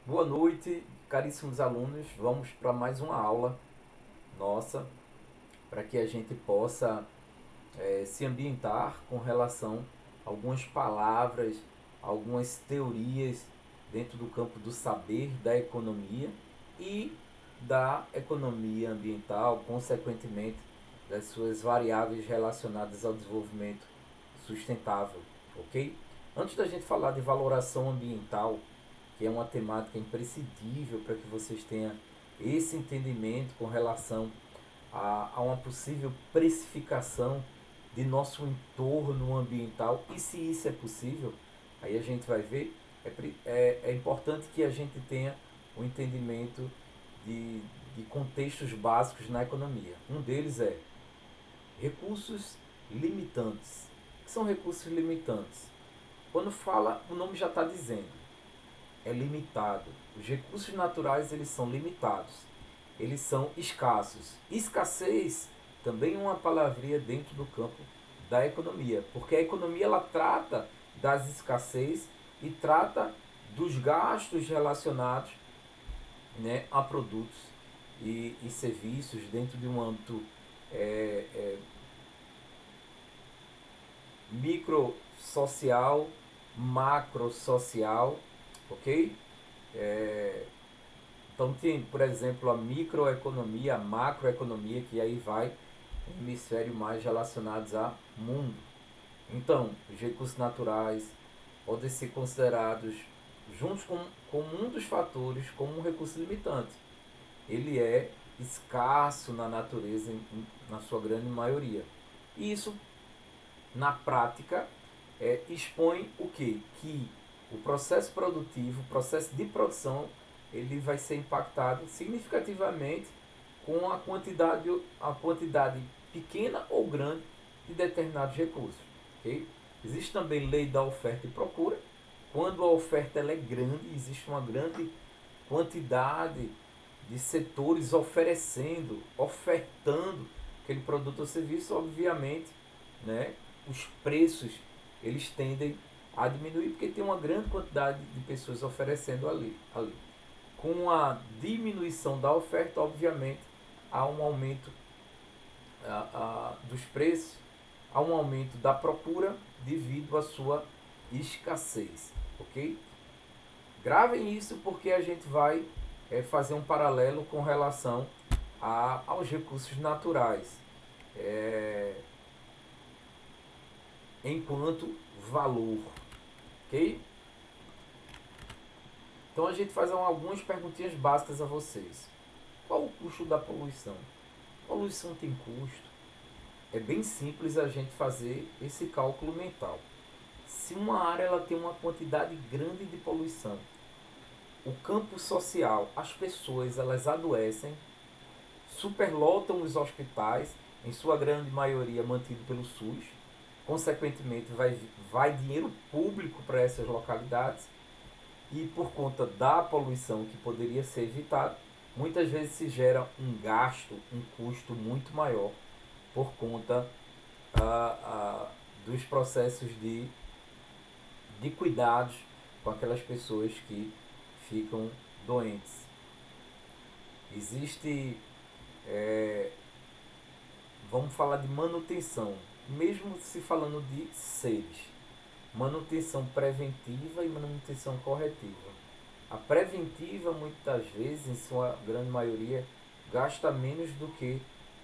Boa noite, caríssimos alunos. Vamos para mais uma aula nossa para que a gente possa se ambientar com relação a algumas palavras, algumas teorias dentro do campo do saber da economia e da economia ambiental, consequentemente das suas variáveis relacionadas ao desenvolvimento sustentável, ok? Antes da gente falar de valoração ambiental, que é uma temática imprescindível para que vocês tenham esse entendimento com relação a uma possível precificação de nosso entorno ambiental, e se isso é possível, aí a gente vai ver, é importante que a gente tenha um entendimento de, de contextos básicos na economia. Um deles é recursos limitantes. O que são recursos limitantes? Quando fala, o nome já está dizendo, é limitado. Os recursos naturais eles são limitados, eles são escassos. Escassez também é uma palavrinha dentro do campo da economia, porque a economia ela trata das escassez e trata dos gastos relacionados, né, a produtos e serviços dentro de um âmbito é, é, micro social, macro social, ok? É, Então tem, por exemplo, a microeconomia, a macroeconomia, que aí vai um hemisfério mais relacionados a mundo. Então, os recursos naturais podem ser considerados, juntos com um dos fatores, como um recurso limitante. Ele é escasso na natureza, na sua grande maioria. E isso, na prática, expõe o quê? Que o processo produtivo, o processo de produção, ele vai ser impactado significativamente com a quantidade pequena ou grande de determinados recursos. Okay? Existe também lei da oferta e procura. Quando a oferta ela é grande, existe uma grande quantidade de setores ofertando aquele produto ou serviço, obviamente, né, os preços eles tendem a diminuir porque tem uma grande quantidade de pessoas oferecendo ali. Com a diminuição da oferta, obviamente, há um aumento dos preços, há um aumento da procura devido à sua escassez, ok? Gravem isso porque a gente vai fazer um paralelo com relação aos recursos naturais, é, enquanto valor, ok? Então a gente faz algumas perguntinhas básicas a vocês. Qual o custo da poluição? Poluição tem custo? É bem simples a gente fazer esse cálculo mental. Se uma área ela tem uma quantidade grande de poluição, o campo social, as pessoas elas adoecem, superlotam os hospitais, em sua grande maioria mantido pelo SUS, consequentemente vai dinheiro público para essas localidades e por conta da poluição que poderia ser evitada, muitas vezes se gera um gasto, um custo muito maior por conta dos processos de cuidados com aquelas pessoas que ficam doentes. Existe, vamos falar de manutenção, mesmo se falando de seres, manutenção preventiva e manutenção corretiva. A preventiva, muitas vezes, em sua grande maioria, gasta menos do que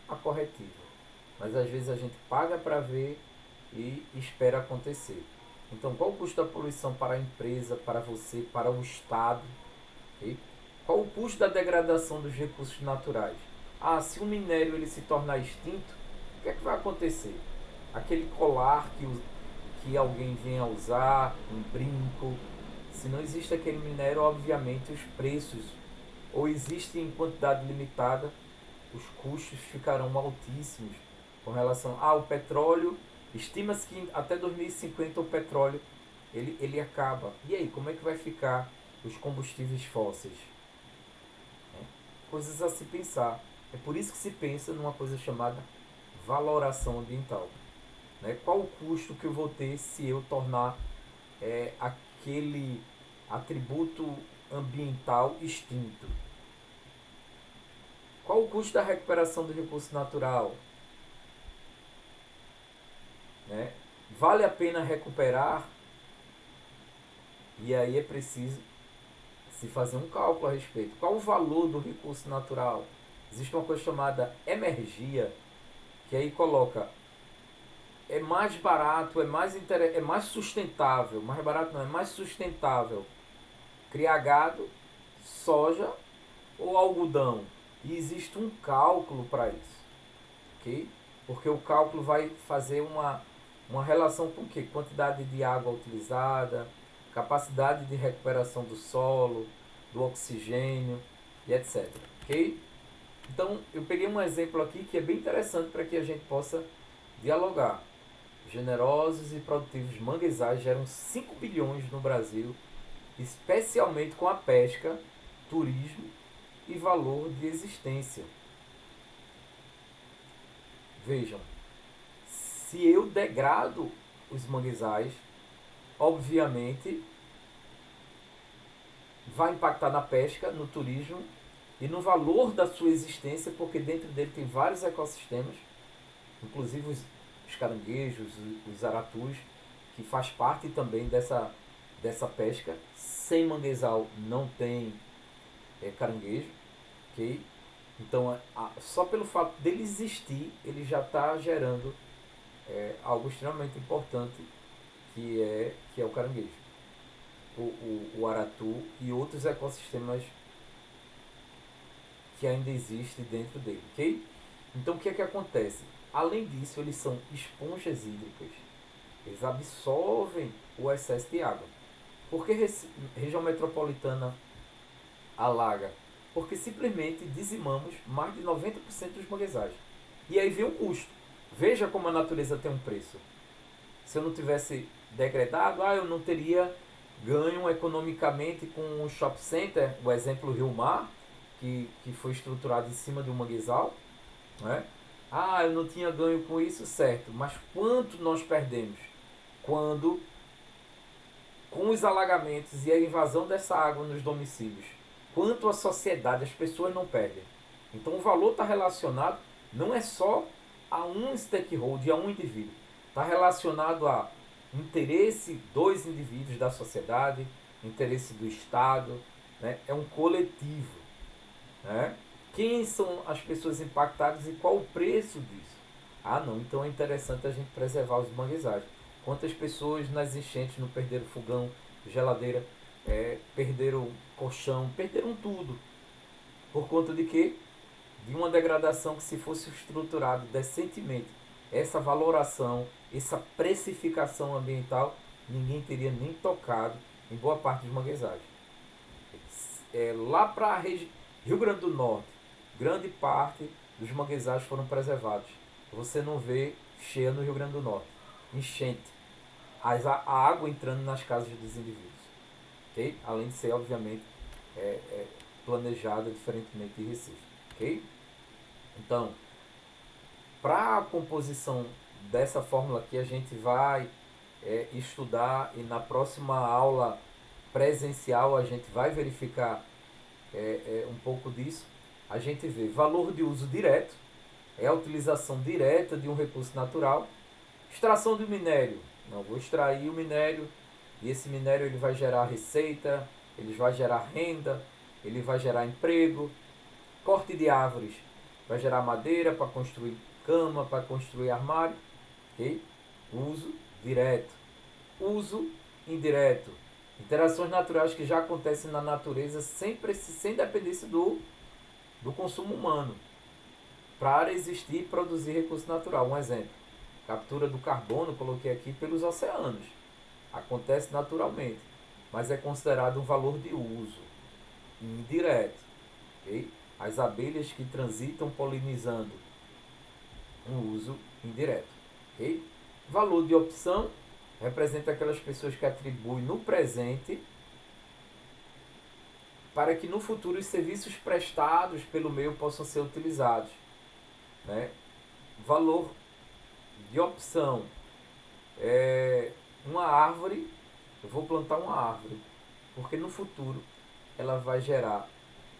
a corretiva. Mas às vezes a gente paga para ver e espera acontecer. Então, qual o custo da poluição para a empresa, para você, para o Estado? Okay? Qual o custo da degradação dos recursos naturais? Ah, se o minério ele se tornar extinto, o que é que vai acontecer? Aquele colar que alguém venha a usar, um brinco, se não existe aquele minério, obviamente os preços, ou existem em quantidade limitada, os custos ficarão altíssimos com relação ao petróleo. Estima-se que até 2050 o petróleo ele acaba. E aí, como é que vai ficar os combustíveis fósseis? Coisas a se pensar. É por isso que se pensa numa coisa chamada valoração ambiental. Né? Qual o custo que eu vou ter se eu tornar aquele atributo ambiental extinto. Qual o custo da recuperação do recurso natural? Né? Vale a pena recuperar? E aí é preciso se fazer um cálculo a respeito. Qual o valor do recurso natural? Existe uma coisa chamada energia, que aí coloca é mais barato, é mais sustentável, mais barato não, é mais sustentável criar gado, soja ou algodão. E existe um cálculo para isso, ok? Porque o cálculo vai fazer uma relação com o quê? Quantidade de água utilizada, capacidade de recuperação do solo, do oxigênio e etc. Ok? Então eu peguei um exemplo aqui que é bem interessante para que a gente possa dialogar. Generosos e produtivos manguezais geram 5 bilhões no Brasil, especialmente com a pesca, turismo e valor de existência. Vejam, se eu degrado os manguezais, obviamente vai impactar na pesca, no turismo e no valor da sua existência, porque dentro dele tem vários ecossistemas, inclusive os caranguejos, os aratus, que faz parte também dessa pesca. Sem manguezal não tem caranguejo, ok? Então, só pelo fato dele existir, ele já está gerando algo extremamente importante, que é o caranguejo, o aratu e outros ecossistemas que ainda existem dentro dele, ok? Então, o que é que acontece? Além disso, eles são esponjas hídricas. Eles absorvem o excesso de água. Por que região metropolitana alaga? Porque simplesmente dizimamos mais de 90% dos manguezais. E aí vem o custo. Veja como a natureza tem um preço. Se eu não tivesse degradado, eu não teria ganho economicamente com um shopping center, o exemplo Rio Mar, que foi estruturado em cima de um manguezal. Né? Eu não tinha ganho com isso, certo. Mas quanto nós perdemos quando, com os alagamentos e a invasão dessa água nos domicílios, quanto a sociedade, as pessoas não perdem. Então o valor está relacionado não é só a um stakeholder, a um indivíduo. Está relacionado a interesse dos indivíduos da sociedade, interesse do Estado, né? É um coletivo. Né? Quem são as pessoas impactadas e qual o preço disso? Não, então é interessante a gente preservar os manguezais. Quantas pessoas nas enchentes não perderam fogão, geladeira, perderam colchão, perderam tudo. Por conta de quê? De uma degradação que, se fosse estruturado decentemente, essa valoração, essa precificação ambiental, ninguém teria nem tocado em boa parte dos manguezais. Lá para Rio Grande do Norte, grande parte dos manguezais foram preservados. Você não vê cheia no Rio Grande do Norte. Enchente. A água entrando nas casas dos indivíduos. Okay? Além de ser, obviamente, planejada diferentemente de Recife. Okay? Então, para a composição dessa fórmula aqui, a gente vai estudar, e na próxima aula presencial a gente vai verificar um pouco disso. A gente vê valor de uso direto, é a utilização direta de um recurso natural. Extração do minério, não, vou extrair o minério e esse minério ele vai gerar receita, ele vai gerar renda, ele vai gerar emprego. Corte de árvores vai gerar madeira para construir cama, para construir armário. Okay? Uso direto. Uso indireto. Interações naturais que já acontecem na natureza sem dependência do consumo humano, para existir e produzir recurso natural. Um exemplo, captura do carbono, coloquei aqui, pelos oceanos. Acontece naturalmente, mas é considerado um valor de uso indireto. Okay? As abelhas que transitam polinizando, um uso indireto. Okay? Valor de opção representa aquelas pessoas que atribuem no presente para que no futuro os serviços prestados pelo meio possam ser utilizados. Né? Valor de opção uma árvore, eu vou plantar uma árvore, porque no futuro ela vai gerar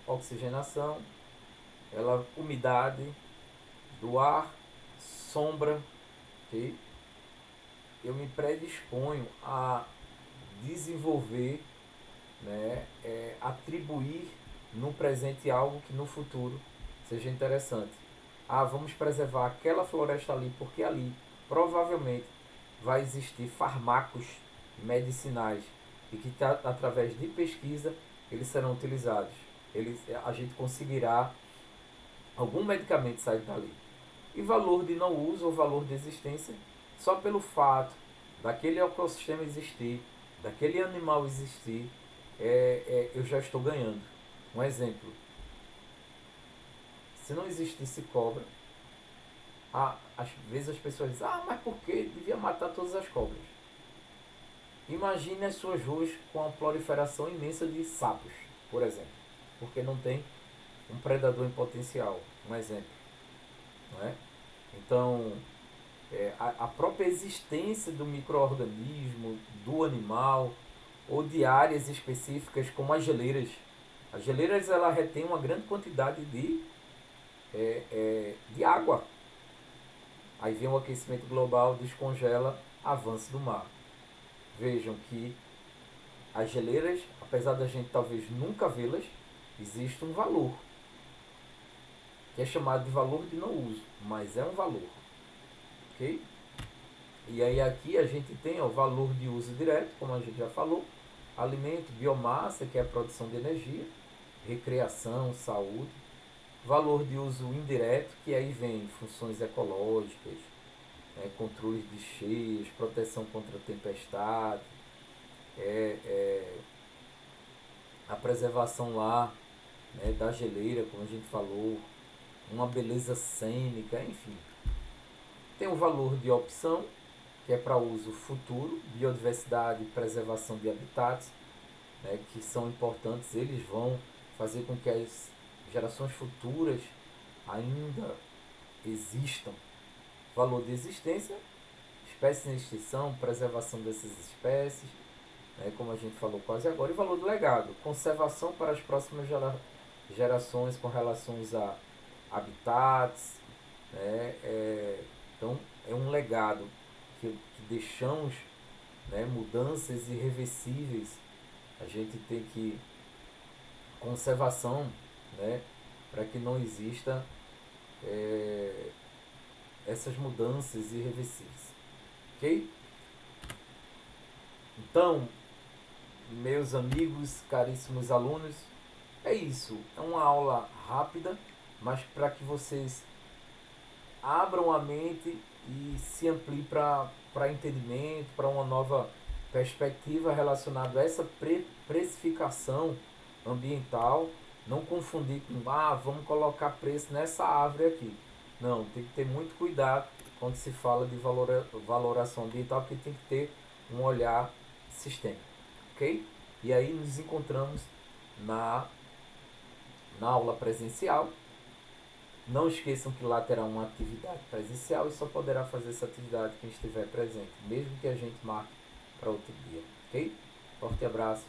oxigenação, umidade do ar, sombra, ok? Eu me predisponho a desenvolver, né, atribuir no presente algo que no futuro seja interessante. Vamos preservar aquela floresta ali porque ali provavelmente vai existir fármacos medicinais e que através de pesquisa eles serão utilizados. A gente conseguirá algum medicamento sair dali. E valor de não uso ou valor de existência, só pelo fato daquele ecossistema existir, daquele animal existir, eu já estou ganhando. Um exemplo, se não existisse cobra, às vezes as pessoas dizem, mas por que devia matar todas as cobras? Imagine as suas ruas com a proliferação imensa de sapos, por exemplo, porque não tem um predador em potencial, um exemplo, não é? Então, a própria existência do micro-organismo, do animal, ou de áreas específicas como as geleiras. As geleiras ela retém uma grande quantidade de água. Aí vem o aquecimento global, descongela, avanço do mar. Vejam que as geleiras, apesar da gente talvez nunca vê-las, existe um valor, que é chamado de valor de não uso, mas é um valor. Ok? E aí aqui a gente tem o valor de uso direto, como a gente já falou, alimento, biomassa, que é a produção de energia, recreação, saúde, valor de uso indireto, que aí vem funções ecológicas, controle de cheias, proteção contra tempestade, a preservação lá, né, da geleira, como a gente falou, uma beleza cênica, enfim. Tem o valor de opção, que é para uso futuro, biodiversidade e preservação de habitats, né, que são importantes, eles vão fazer com que as gerações futuras ainda existam. Valor de existência, espécies em extinção, preservação dessas espécies, né, como a gente falou quase agora, e valor do legado, conservação para as próximas gerações com relações a habitats, né, então é um legado que deixamos, né, mudanças irreversíveis. A gente tem que conservação, né, para que não exista essas mudanças irreversíveis, ok? Então, meus amigos, caríssimos alunos, é isso. É uma aula rápida, mas para que vocês abram a mente e se ampliem para entendimento, para uma nova perspectiva relacionada a essa precificação ambiental. Não confundir com, vamos colocar preço nessa árvore aqui. Não, tem que ter muito cuidado quando se fala de valoração ambiental, porque tem que ter um olhar sistêmico, ok? E aí nos encontramos na aula presencial. Não esqueçam que lá terá uma atividade presencial e só poderá fazer essa atividade quem estiver presente, mesmo que a gente marque para outro dia, ok? Forte abraço.